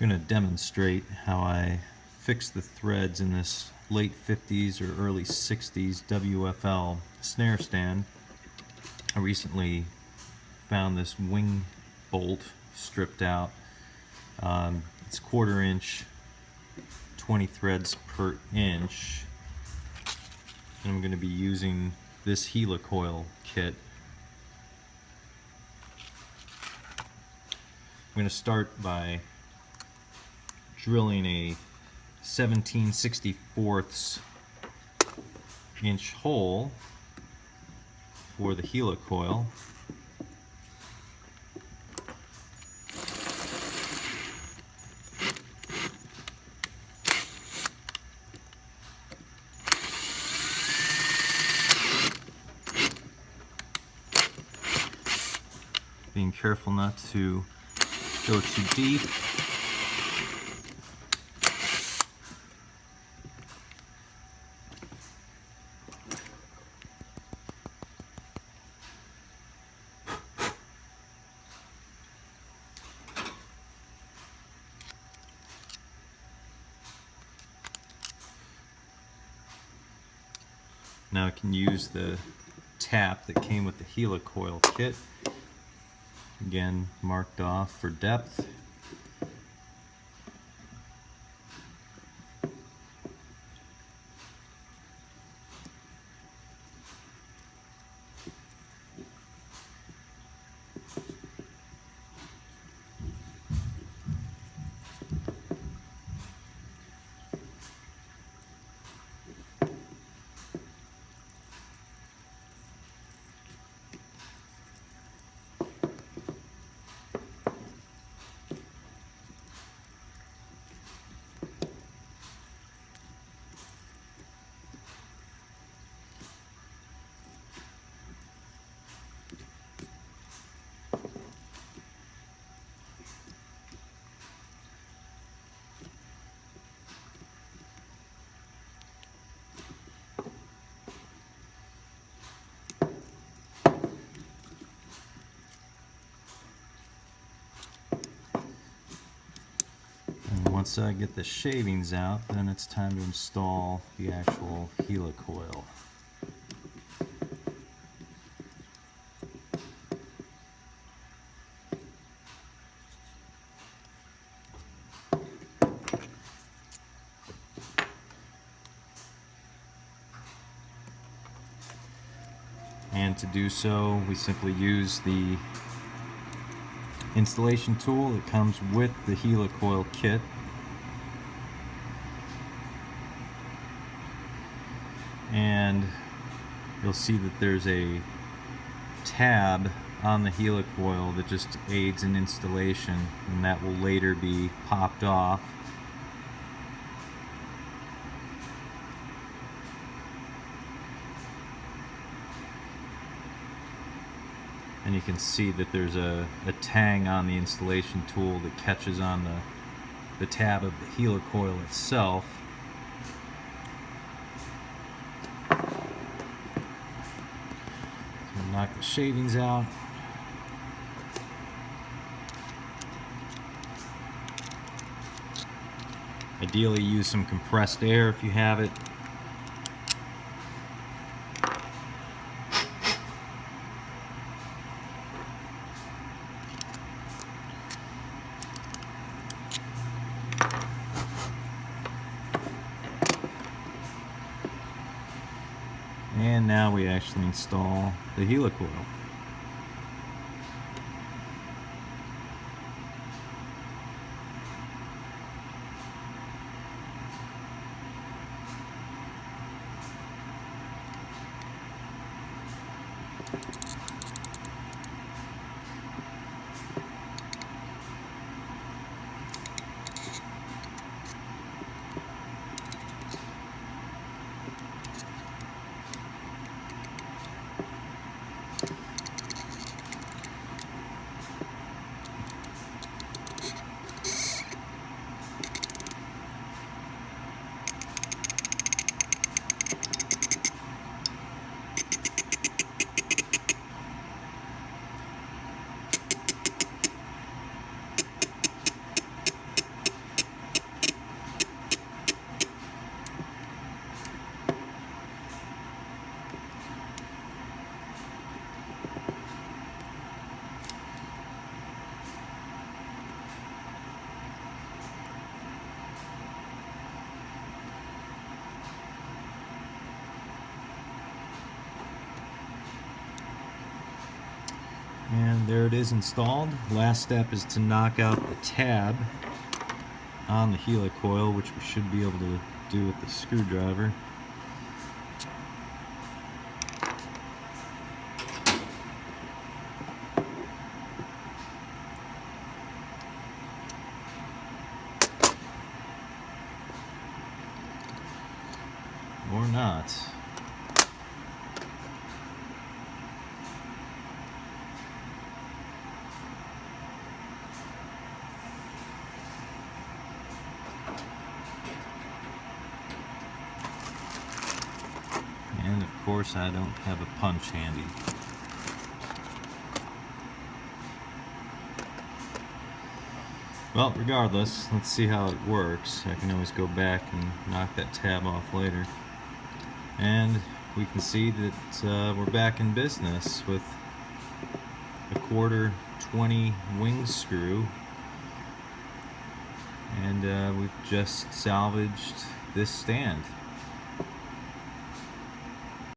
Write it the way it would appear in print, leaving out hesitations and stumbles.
I'm going to demonstrate how I fix the threads in this late 50s or early 60s WFL snare stand. I recently found this wing bolt stripped out. It's 1/4 inch, 20 threads per inch, and I'm going to be using this HeliCoil kit. I'm going to start by drilling a 17/64 inch hole for the HeliCoil. Being careful not to go too deep. Now I can use the tap that came with the HeliCoil kit. Again, marked off for depth. Once I get the shavings out, then it's time to install the actual HeliCoil. And to do so, we simply use the installation tool that comes with the HeliCoil kit. And you'll see that there's a tab on the HeliCoil that just aids in installation, and that will later be popped off. And you can see that there's a tang on the installation tool that catches on the tab of the HeliCoil itself. Knock the shavings out. Ideally use some compressed air if you have it. And now we actually install the HeliCoil. And there it is installed. Last step is to knock out the tab on the HeliCoil, which we should be able to do with the screwdriver. Or not. And of course I don't have a punch handy. Well, regardless, let's see how it works. I can always go back and knock that tab off later. And we can see that we're back in business with a 1/4-20 wing screw. And we've just salvaged this stand.